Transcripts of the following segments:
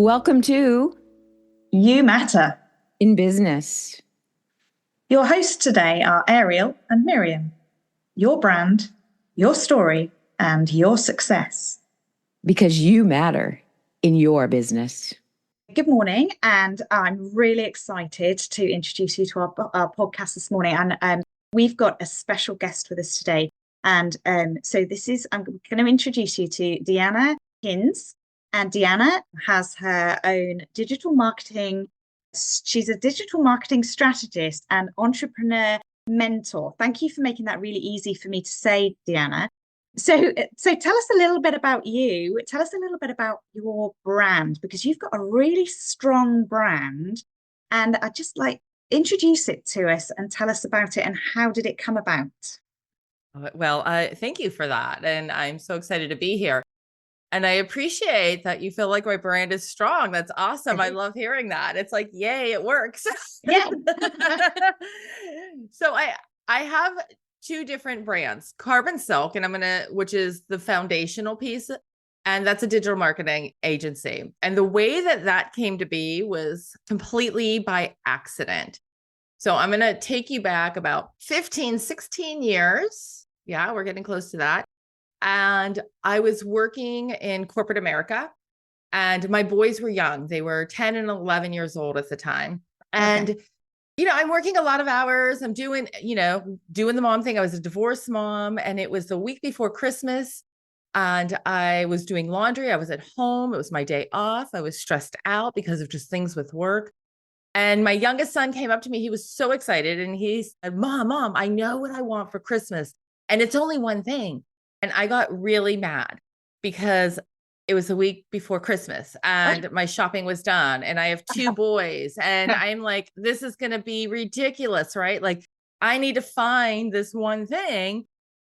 Welcome to You Matter. In Business. Your hosts today are Ariel and Miriam. Your brand, your story, and your success. Because you matter in your business. Good morning, and I'm really excited to introduce you to our podcast this morning. And we've got a special guest with us today. And I'm going to introduce you to Deanna Heinz. And Deanna has her own digital marketing. She's a digital marketing strategist and entrepreneur mentor. Thank you for making that really easy for me to say, Deanna. So tell us a little bit about you. Tell us a little bit about your brand, because you've got a really strong brand, and I'd just like introduce it to us and tell us about it and how did it come about? Well, thank you for that. And I'm so excited to be here. And I appreciate that you feel like my brand is strong. That's awesome. I love hearing that. It's like, yay, it works. Yeah. So I have two different brands, Carbon Silk, and which is the foundational piece. And that's a digital marketing agency. And the way that came to be was completely by accident. So I'm going to take you back about 15, 16 years. Yeah, we're getting close to that. And I was working in corporate America, and my boys were young. They were 10 and 11 years old at the time. And, I'm working a lot of hours. I'm doing the mom thing. I was a divorced mom, and it was the week before Christmas, and I was doing laundry. I was at home. It was my day off. I was stressed out because of just things with work. And my youngest son came up to me. He was so excited. And he said, Mom, I know what I want for Christmas. And it's only one thing. And I got really mad because it was a week before Christmas and my shopping was done, and I have two boys, and I'm like, this is going to be ridiculous, right? Like, I need to find this one thing.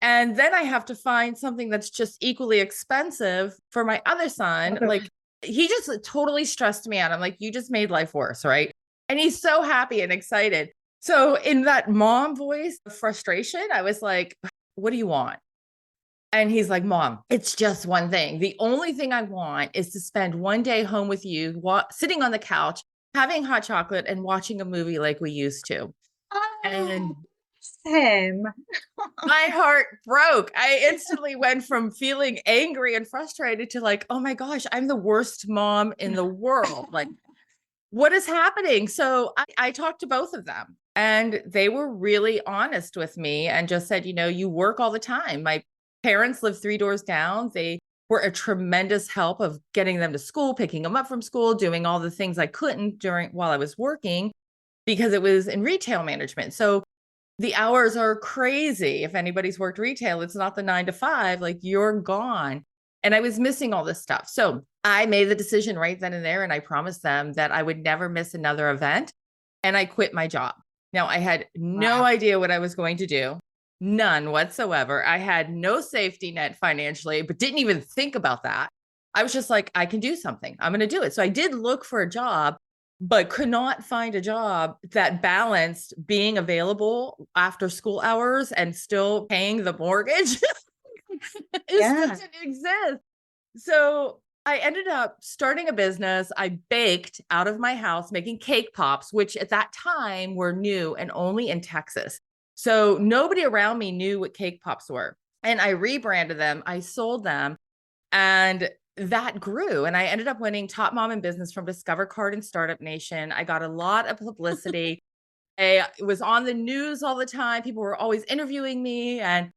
And then I have to find something that's just equally expensive for my other son. Like, he just totally stressed me out. I'm like, you just made life worse, right? And he's so happy and excited. So in that mom voice of frustration, I was like, what do you want? And he's like, Mom, it's just one thing. The only thing I want is to spend one day home with you, sitting on the couch, having hot chocolate and watching a movie like we used to. And Him. my heart broke. I instantly went from feeling angry and frustrated to like, oh my gosh, I'm the worst mom in the world. Like, what is happening? So I talked to both of them, and they were really honest with me and just said, you work all the time. My parents live 3 doors down. They were a tremendous help of getting them to school, picking them up from school, doing all the things I couldn't while I was working, because it was in retail management. So the hours are crazy. If anybody's worked retail, it's not the 9 to 5, like you're gone. And I was missing all this stuff. So I made the decision right then and there, and I promised them that I would never miss another event. And I quit my job. Now, I had no idea what I was going to do. None whatsoever. I had no safety net financially, but didn't even think about that. I was just like, I can do something. I'm going to do it. So I did look for a job, but could not find a job that balanced being available after school hours and still paying the mortgage. It doesn't exist. So I ended up starting a business. I baked out of my house, making cake pops, which at that time were new and only in Texas. So nobody around me knew what cake pops were. And I rebranded them. I sold them, and that grew. And I ended up winning Top Mom in Business from Discover Card and Startup Nation. I got a lot of publicity. It was on the news all the time. People were always interviewing me, and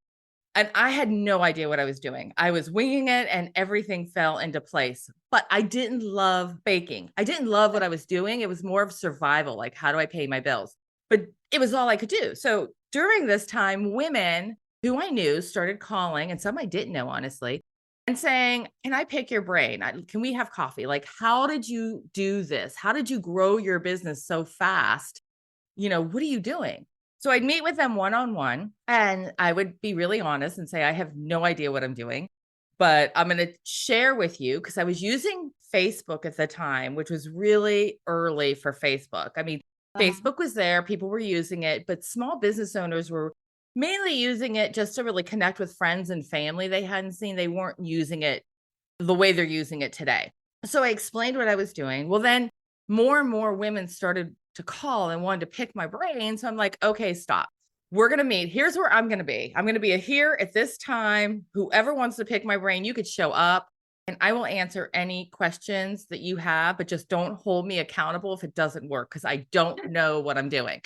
I had no idea what I was doing. I was winging it, and everything fell into place. But I didn't love baking. I didn't love what I was doing. It was more of survival. Like, how do I pay my bills? But it was all I could do. So during this time, women who I knew started calling, and some I didn't know, honestly, and saying, can I pick your brain? Can we have coffee? Like, how did you do this? How did you grow your business so fast? What are you doing? So I'd meet with them one-on-one, and I would be really honest and say, I have no idea what I'm doing, but I'm going to share with you, because I was using Facebook at the time, which was really early for Facebook. I mean, Facebook was there, people were using it, but small business owners were mainly using it just to really connect with friends and family they hadn't seen. They weren't using it the way they're using it today. So I explained what I was doing. Well, then more and more women started to call and wanted to pick my brain. So I'm like, okay, stop. We're going to meet. Here's where I'm going to be. I'm going to be here at this time. Whoever wants to pick my brain, you could show up and I will answer any questions that you have, but just don't hold me accountable if it doesn't work because I don't know what I'm doing.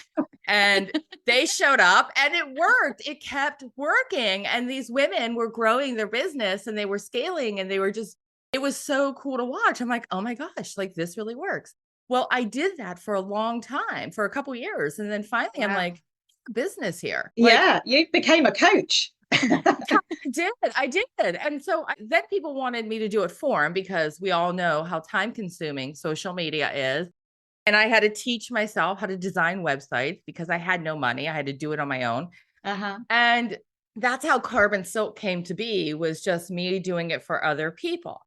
And they showed up and it worked. It kept working. And these women were growing their business and they were scaling and they were just, it was so cool to watch. I'm like, oh my gosh, like this really works. Well, I did that for a long time, for a couple of years. And then finally I'm like, business here. Yeah, you became a coach. I did. And so then people wanted me to do it for them because we all know how time consuming social media is. And I had to teach myself how to design websites because I had no money. I had to do it on my own. And that's how Carbon Silk came to be, was just me doing it for other people.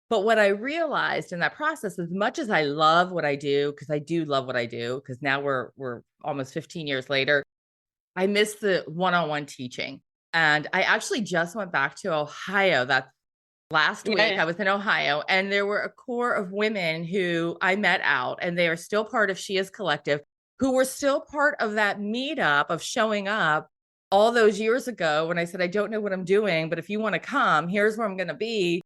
But what I realized in that process, as much as I love what I do, because I do love what I do, because now we're almost 15 years later, I miss the one-on-one teaching. And I actually just went back to Ohio. That last week I was in Ohio, and there were a core of women who I met out, and they are still part of She Is Collective, who were still part of that meetup of showing up all those years ago when I said, I don't know what I'm doing, but if you want to come, here's where I'm going to be.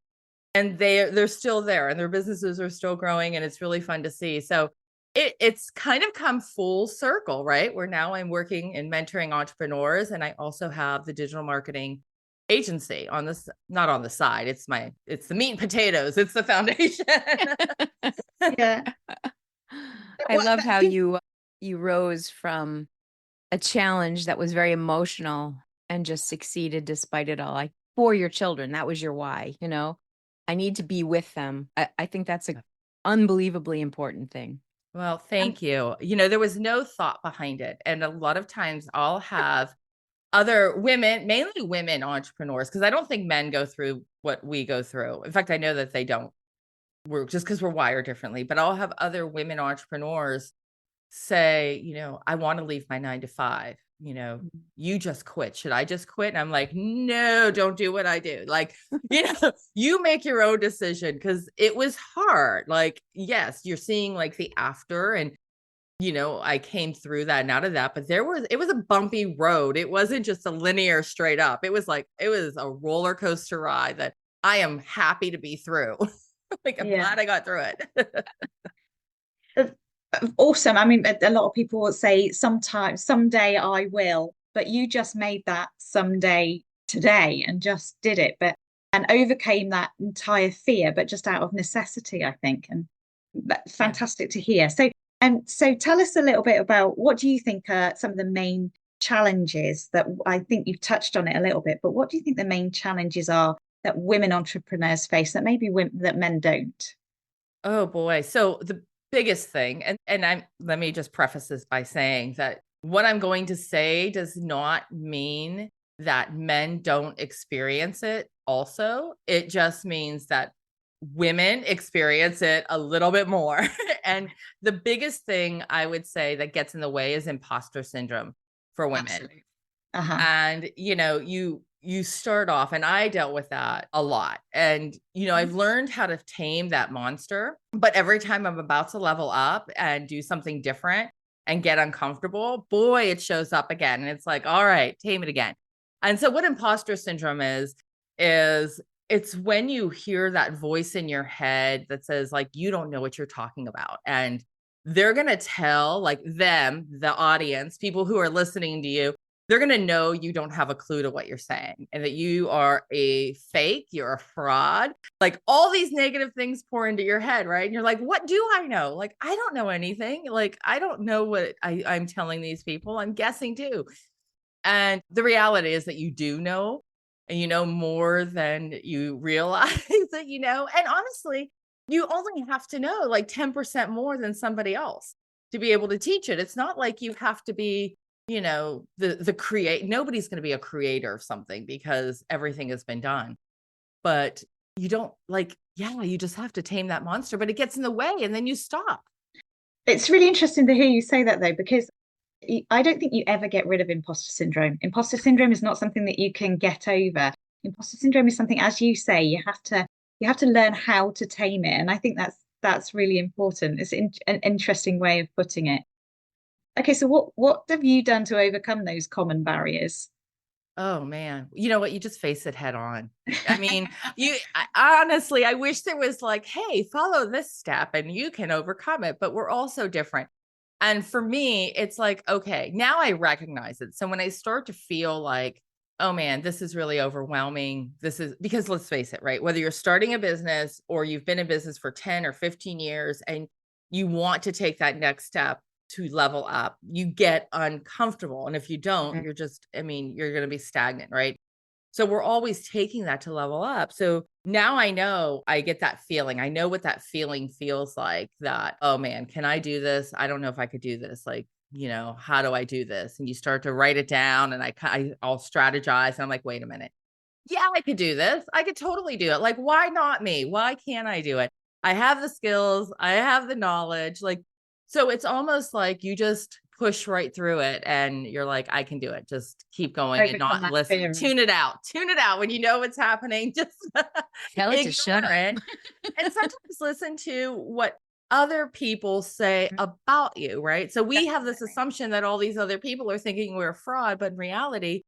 And they're still there and their businesses are still growing, and it's really fun to see. So it's kind of come full circle, right? Where now I'm working and mentoring entrepreneurs, and I also have the digital marketing agency on this, not on the side. It's the meat and potatoes. It's the foundation. Yeah. I love how you rose from a challenge that was very emotional and just succeeded despite it all. Like, for your children, that was your why, I need to be with them. I think that's an unbelievably important thing. Well, thank you. There was no thought behind it. And a lot of times I'll have other women, mainly women entrepreneurs, because I don't think men go through what we go through. In fact, I know that they don't. We're just because we're wired differently. But I'll have other women entrepreneurs say, I want to leave my 9 to 5. You just quit. Should I just quit? And I'm like, no, don't do what I do. Like, you make your own decision, because it was hard. Like, yes, you're seeing like the after, and I came through that and out of that, but it was a bumpy road. It wasn't just a linear straight up. It was a roller coaster ride that I am happy to be through. Like, I'm glad I got through it. Awesome. I mean, a lot of people will say someday I will, but you just made that someday today and just did it, and overcame that entire fear, but just out of necessity, I think. And that's fantastic to hear. So tell us a little bit about, what do you think are some of the main challenges that, I think you've touched on it a little bit, but what do you think the main challenges are that women entrepreneurs face that maybe that men don't? Oh boy. So the biggest thing, and let me just preface this by saying that what I'm going to say does not mean that men don't experience it also. It just means that women experience it a little bit more. And the biggest thing I would say that gets in the way is imposter syndrome for women. And, you start off, and I dealt with that a lot. And, I've learned how to tame that monster, but every time I'm about to level up and do something different and get uncomfortable, boy, it shows up again. And it's like, all right, tame it again. And so what imposter syndrome is it's when you hear that voice in your head that says, like, you don't know what you're talking about. And they're going to tell, like, the audience, people who are listening to you, they're going to know you don't have a clue to what you're saying, and that you are a fake, you're a fraud. Like, all these negative things pour into your head, right? And you're like, what do I know? Like, I don't know anything. Like, I don't know what I'm telling these people. I'm guessing too. And the reality is that you do know, and you know more than you realize that you know. And honestly, you only have to know like 10% more than somebody else to be able to teach it. It's not like you have to be, nobody's going to be a creator of something because everything has been done. But you don't you just have to tame that monster, but it gets in the way and then you stop. It's really interesting to hear you say that, though, because I don't think you ever get rid of imposter syndrome. Imposter syndrome is not something that you can get over. Imposter syndrome is something, as you say, you have to you have to learn how to tame it. And I think that's really important. It's an interesting way of putting it. Okay, so what have you done to overcome those common barriers? Oh man, you know what? You just face it head on. I mean, honestly, I wish there was like, hey, follow this step and you can overcome it, but we're all so different. And for me, it's like, okay, now I recognize it. So when I start to feel like, oh man, this is really overwhelming, this is because let's face it, right? Whether you're starting a business or you've been in business for 10 or 15 years and you want to take that next step to level up, you get uncomfortable. And if you don't, you're just, I mean, you're going to be stagnant, right? So we're always taking that to level up. So now I know I get that feeling. I know what that feeling feels like that, oh man, can I do this? I don't know if I could do this. Like, how do I do this? And you start to write it down and I'll strategize. And I'm like, wait a minute. Yeah, I could do this. I could totally do it. Like, why not me? Why can't I do it? I have the skills. I have the knowledge. Like, so it's almost like you just push right through it and you're like, I can do it. Just keep going and Overcome not that listen. fear. Tune it out. Tune it out when you know what's happening. Just Tell it to shut ignore up. it. And sometimes listen to what other people say about you, right? So we have this Definitely. assumption that all these other people are thinking we're a fraud, but in reality,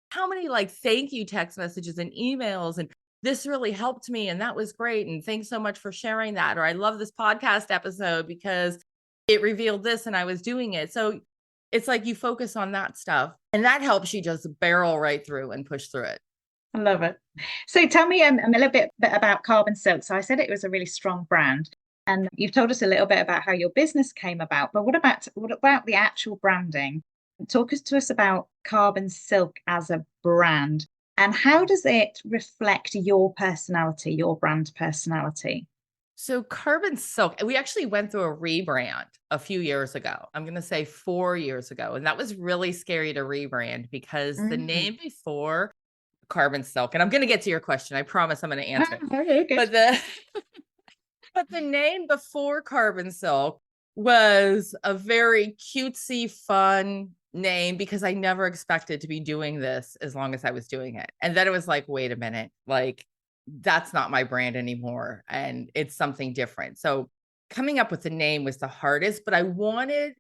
how many like thank you text messages and emails and this really helped me and that was great and thanks so much for sharing that, or I love this podcast episode because it revealed this and I was doing it. So it's like you focus on that stuff and that helps you just barrel right through and push through it. I love it. So tell me a little bit about Carbon Silk. So I said it was a really strong brand, and you've told us a little bit about how your business came about. But what about the actual branding? Talk us to us about Carbon Silk as a brand, and how does it reflect your personality, your brand personality? So Carbon Silk, we actually went through a rebrand a few years ago. I'm going to say 4 years ago. And that was really scary to rebrand because the name before Carbon Silk, and I'm going to get to your question. I promise I'm going to answer it. Very good. But the name before Carbon Silk was a very cutesy, fun name because I never expected to be doing this as long as I was doing it. And then it was like, wait a minute, like that's not my brand anymore. And it's something different. So coming up with the name was the hardest, but I wanted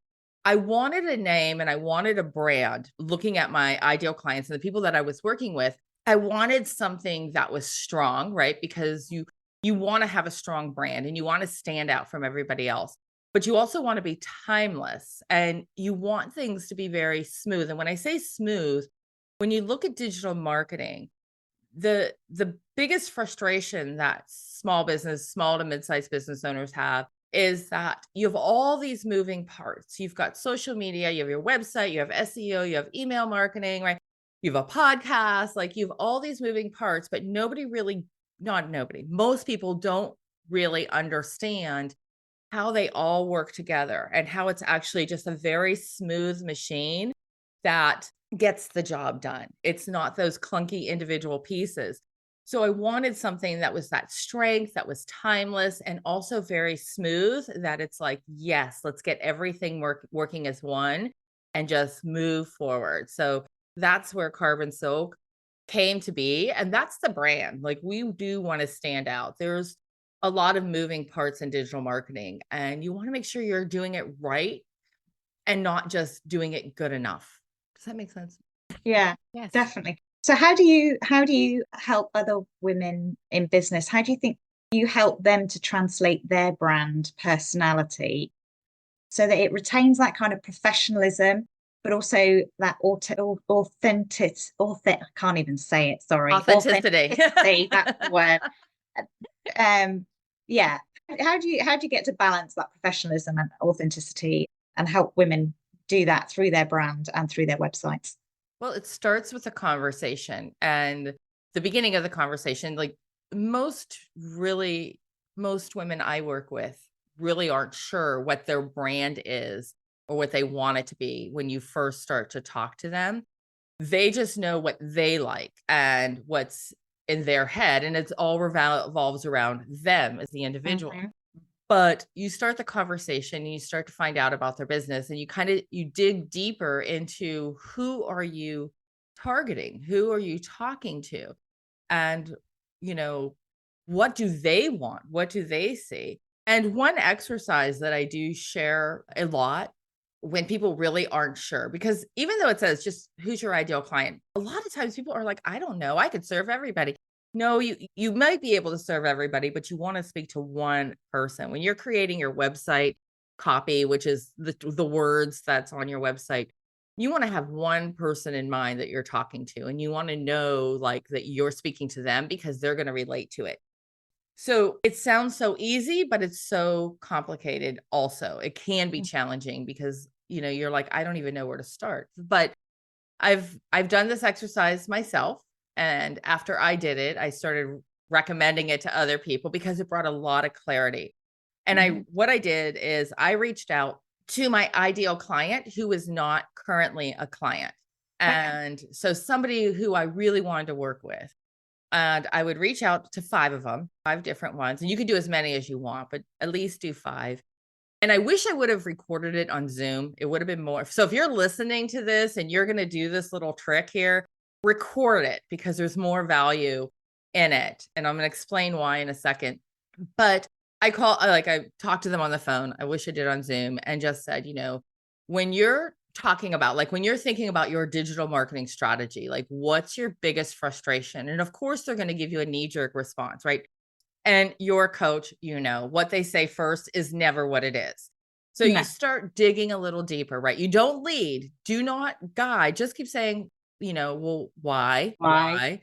a name and I wanted a brand. Looking at my ideal clients and the people that I was working with, I wanted something that was strong, right? Because you want to have a strong brand and you want to stand out from everybody else, but you also want to be timeless and you want things to be very smooth. And when I say smooth, when you look at digital marketing, the biggest frustration that small to mid-sized business owners have is that you have all these moving parts. You've got social media, you have your website, you have SEO, you have email marketing, right? You have a podcast, like you have all these moving parts, but most people don't really understand how they all work together and how it's actually just a very smooth machine that gets the job done. It's not those clunky individual pieces. So I wanted something that was that strength, that was timeless, and also very smooth, that it's like, yes, let's get everything working as one and just move forward. So that's where Carbon Silk came to be. And that's the brand. Like we do want to stand out. There's a lot of moving parts in digital marketing, and you want to make sure you're doing it right and not just doing it good enough. Does that make sense? Yeah, Yes. definitely. So how do you help other women in business? How do you think you help them to translate their brand personality so that it retains that kind of professionalism, but also that I can't even say it, sorry. Authenticity. Authenticity, that's the word. Yeah. How do you get to balance that professionalism and authenticity and help women do that through their brand and through their websites? Well, it starts with a conversation, and the beginning of the conversation, like most women I work with really aren't sure what their brand is or what they want it to be when you first start to talk to them. They just know what they like and what's in their head, and it's all revolves around them as the individual. But you start the conversation and you start to find out about their business, and you dig deeper into who are you targeting? Who are you talking to? And, you know, what do they want? What do they see? And one exercise that I do share a lot when people really aren't sure, because even though it says just who's your ideal client, a lot of times people are like, I don't know, I could serve everybody. No, you might be able to serve everybody, but you want to speak to one person. When you're creating your website copy, which is the words that's on your website, you want to have one person in mind that you're talking to, and you want to know like that you're speaking to them because they're going to relate to it. So it sounds so easy, but it's so complicated also. It can be challenging because, you're like, I don't even know where to start. But I've done this exercise myself, and after I did it, I started recommending it to other people because it brought a lot of clarity. And what I did is I reached out to my ideal client who is not currently a client. And so somebody who I really wanted to work with. And I would reach out to 5 of them, 5 different ones. And you can do as many as you want, but at least do 5. And I wish I would have recorded it on Zoom. It would have been more. So if you're listening to this and you're going to do this little trick here, record it because there's more value in it. And I'm going to explain why in a second. But I talked to them on the phone. I wish I did on Zoom, and just said, when you're talking about, like, when you're thinking about your digital marketing strategy, like, what's your biggest frustration? And of course, they're going to give you a knee-jerk response, right? And your coach, what they say first is never what it is. So you start digging a little deeper, right? You don't lead, do not guide, just keep saying, well, why? What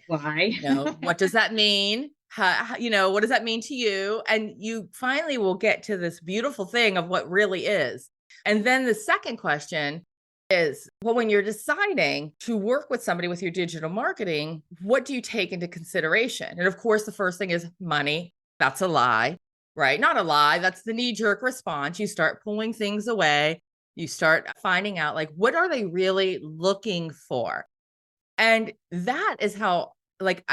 does that mean? What does that mean to you? And you finally will get to this beautiful thing of what really is. And then the second question is, well, when you're deciding to work with somebody with your digital marketing, what do you take into consideration? And of course, the first thing is money. That's a lie, right? Not a lie. That's the knee-jerk response. You start pulling things away. You start finding out, like, what are they really looking for? And that is how, like,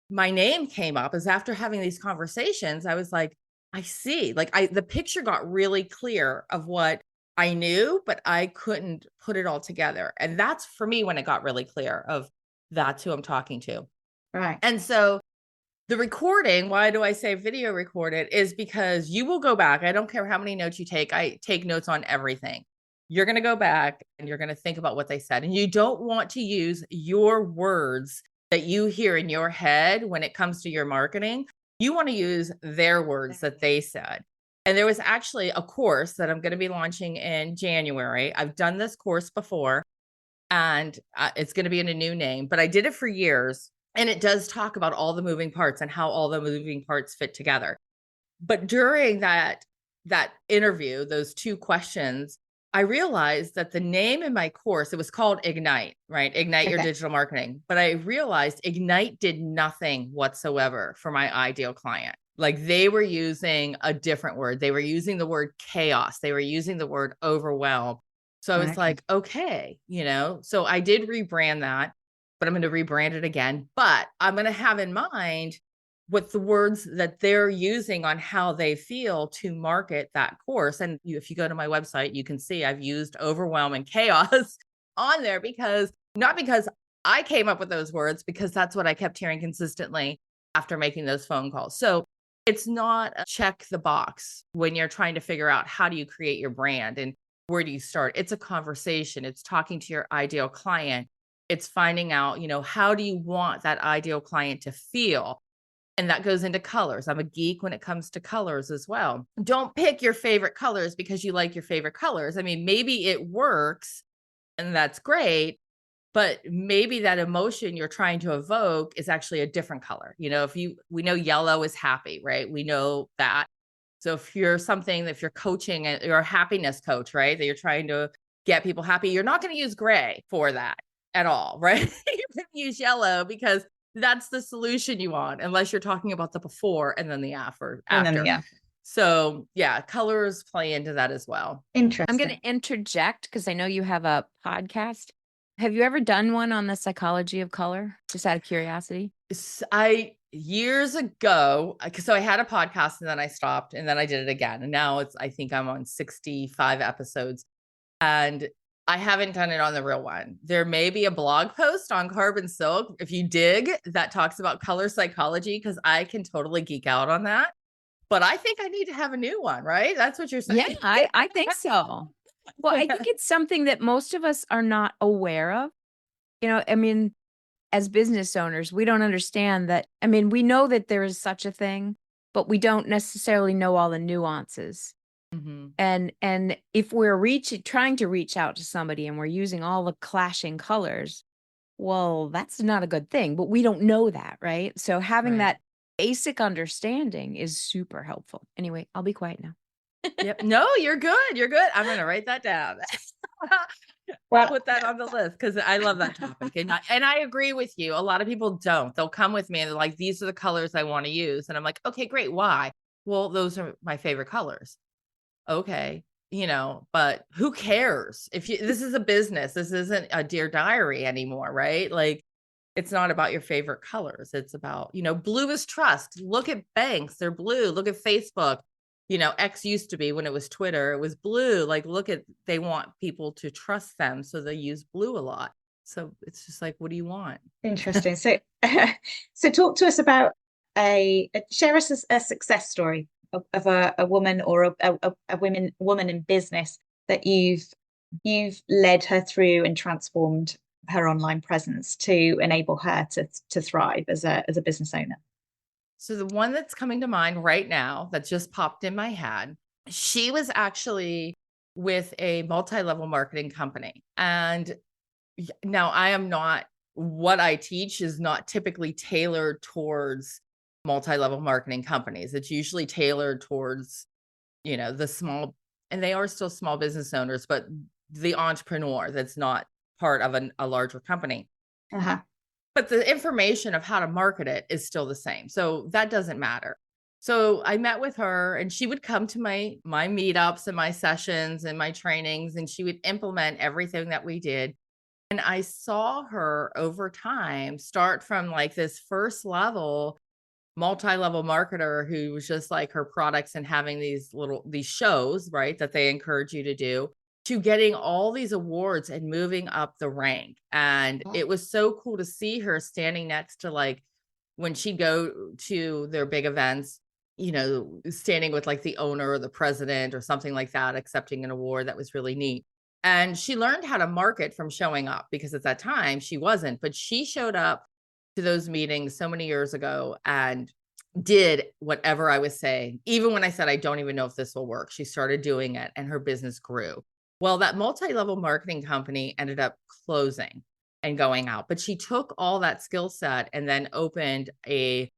my name came up, is after having these conversations. I was like, I see, like, the picture got really clear of what I knew, but I couldn't put it all together. And that's for me when it got really clear of that's who I'm talking to. Right. And so the recording, why do I say video record it, is because you will go back. I don't care how many notes you take. I take notes on everything. You're going to go back and you're going to think about what they said. And you don't want to use your words that you hear in your head when it comes to your marketing. You want to use their words that they said. And there was actually a course that I'm going to be launching in January. I've done this course before, and it's going to be in a new name, but I did it for years. And it does talk about all the moving parts and how all the moving parts fit together. But during that interview, those 2 questions, I realized that the name in my course, it was called Ignite, right? Ignite your digital marketing. But I realized Ignite did nothing whatsoever for my ideal client. Like, they were using a different word. They were using the word chaos. They were using the word overwhelm. So I was like, okay, so I did rebrand that, but I'm going to rebrand it again. But I'm going to have in mind what the words that they're using on how they feel to market that course. And if you go to my website, you can see I've used overwhelm and chaos on there, not because I came up with those words, because that's what I kept hearing consistently after making those phone calls. So it's not a check the box when you're trying to figure out how do you create your brand and where do you start. It's a conversation. It's talking to your ideal client. It's finding out, how do you want that ideal client to feel? And that goes into colors. I'm a geek when it comes to colors as well. Don't pick your favorite colors because you like your favorite colors. I mean, maybe it works and that's great, but maybe that emotion you're trying to evoke is actually a different color. We know yellow is happy, right? We know that. So if you're coaching, you're a happiness coach, right? That you're trying to get people happy, you're not going to use gray for that at all, right? You're going to use yellow because that's the solution you want, unless you're talking about the before and then the after. So yeah, colors play into that as well. Interesting. I'm going to interject because I know you have a podcast. Have you ever done one on the psychology of color? Just out of curiosity. Years ago, so I had a podcast and then I stopped and then I did it again. And now I think I'm on 65 episodes. And I haven't done it on the real one. There may be a blog post on Carbon Silk, if you dig, that talks about color psychology, because I can totally geek out on that. But I think I need to have a new one, right? That's what you're saying. Yeah, I think so. Well, I think it's something that most of us are not aware of. I mean, as business owners, we don't understand that. I mean, we know that there is such a thing, but we don't necessarily know all the nuances. Mm-hmm. And if we're trying to reach out to somebody and we're using all the clashing colors, well, that's not a good thing, but we don't know that, right? So having Right. that basic understanding is super helpful. Anyway, I'll be quiet now. Yep. No, you're good. You're good. I'm going to write that down. Well, Put that on the list because I love that topic. And I agree with you. A lot of people don't. They'll come with me and they're like, these are the colors I want to use. And I'm like, okay, great. Why? Well, those are my favorite colors. Okay. But who cares if this is a business, this isn't a Dear Diary anymore, right? Like, it's not about your favorite colors. It's about, blue is trust. Look at banks. They're blue. Look at Facebook. X used to be, when it was Twitter, it was blue. Like, they want people to trust them. So they use blue a lot. So it's just like, what do you want? interesting. So, so talk to us about share us a success story of a woman or a woman in business that you've led her through and transformed her online presence to enable her to thrive as a business owner. So the one that's coming to mind right now that just popped in my head, she was actually with a multi-level marketing company. And now what I teach is not typically tailored towards multi-level marketing companies. It's usually tailored towards, the small, and they are still small business owners, but the entrepreneur that's not part of a larger company. Uh-huh. But the information of how to market it is still the same. So that doesn't matter. So I met with her and she would come to my meetups and my sessions and my trainings, and she would implement everything that we did. And I saw her over time start from like this first level, multi-level marketer who was just like her products and having these shows, right, that they encourage you to do, to getting all these awards and moving up the rank. And it was so cool to see her standing next to, like, when she'd go to their big events, standing with like the owner or the president or something like that, accepting an award. That was really neat. And she learned how to market from showing up, because at that time she wasn't, but she showed up to those meetings so many years ago and did whatever I was saying. Even when I said, I don't even know if this will work, she started doing it and her business grew. Well, that multi-level marketing company ended up closing and going out, but she took all that skill set and then opened a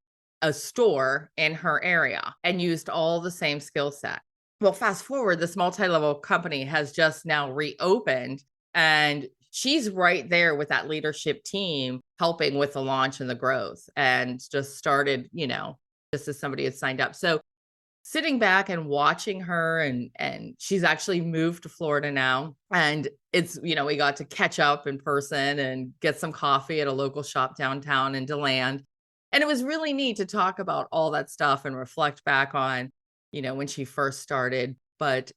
store in her area and used all the same skill set. Well, fast forward, this multi-level company has just now reopened, and she's right there with that leadership team, helping with the launch and the growth, and just started, just as somebody had signed up. So sitting back and watching her, and she's actually moved to Florida now. And it's, we got to catch up in person and get some coffee at a local shop downtown in DeLand. And it was really neat to talk about all that stuff and reflect back on, when she first started. But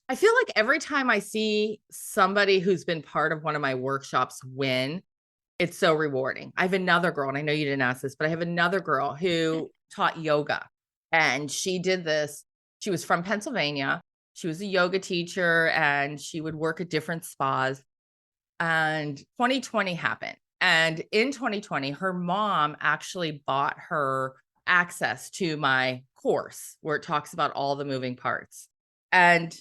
I feel like every time I see somebody who's been part of one of my workshops win, it's so rewarding. I have another girl, and I know you didn't ask this, but I have another girl who taught yoga. And she did this. She was from Pennsylvania. She was a yoga teacher, and she would work at different spas. And 2020 happened. And in 2020, her mom actually bought her access to my course where it talks about all the moving parts. And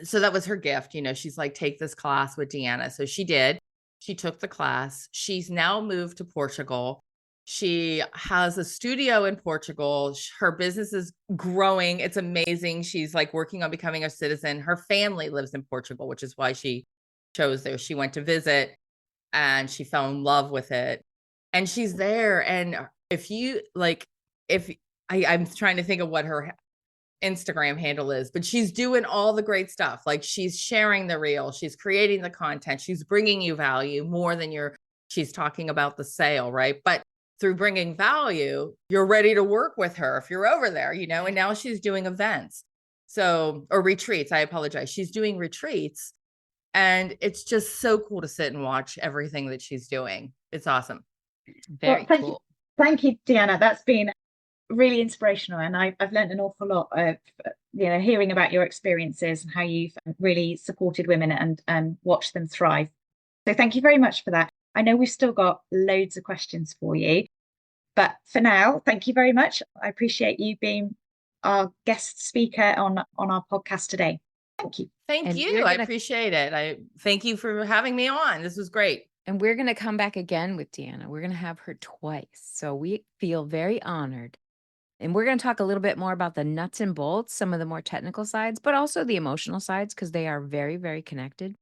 so that was her gift. She's like, take this class with Deanna. So she did. She took the class. She's now moved to Portugal. She has a studio in Portugal. Her business is growing. It's amazing. She's like working on becoming a citizen. Her family lives in Portugal, which is why she chose there. She went to visit and she fell in love with it. And she's there. And I'm trying to think of what her Instagram handle is, but she's doing all the great stuff. Like, she's sharing the reel, she's creating the content, she's bringing you value more than she's talking about the sale, right? But through bringing value, you're ready to work with her if you're over there, and now she's doing events. Or retreats. I apologize. She's doing retreats And it's just so cool to sit and watch everything that she's doing. It's awesome. Very cool. Thank you, Deanna. That's been really inspirational, and I've learned an awful lot of hearing about your experiences and how you've really supported women and watched them thrive. So thank you very much for that. I know we've still got loads of questions for you, but for now, thank you very much. I appreciate you being our guest speaker on our podcast today. Thank you. Thank you. I appreciate it. I thank you for having me on. This was great. And we're going to come back again with Deanna. We're going to have her twice. So we feel very honored. And we're going to talk a little bit more about the nuts and bolts, some of the more technical sides, but also the emotional sides, because they are very, very connected,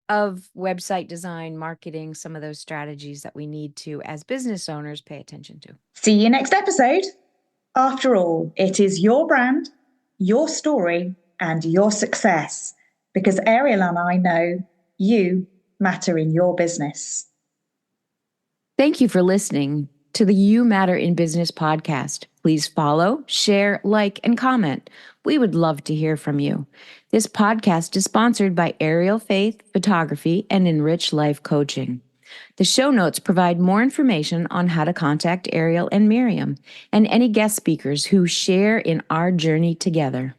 of website design, marketing, some of those strategies that we need to, as business owners, pay attention to. See you next episode. After all, it is your brand, your story, and your success, because Ariel and I know you matter in your business. Thank you for listening to the You Matter in Business podcast. Please follow, share, like, and comment. We would love to hear from you. This podcast is sponsored by Ariel Faith Photography and Enrich Life Coaching. The show notes provide more information on how to contact Ariel and Miriam and any guest speakers who share in our journey together.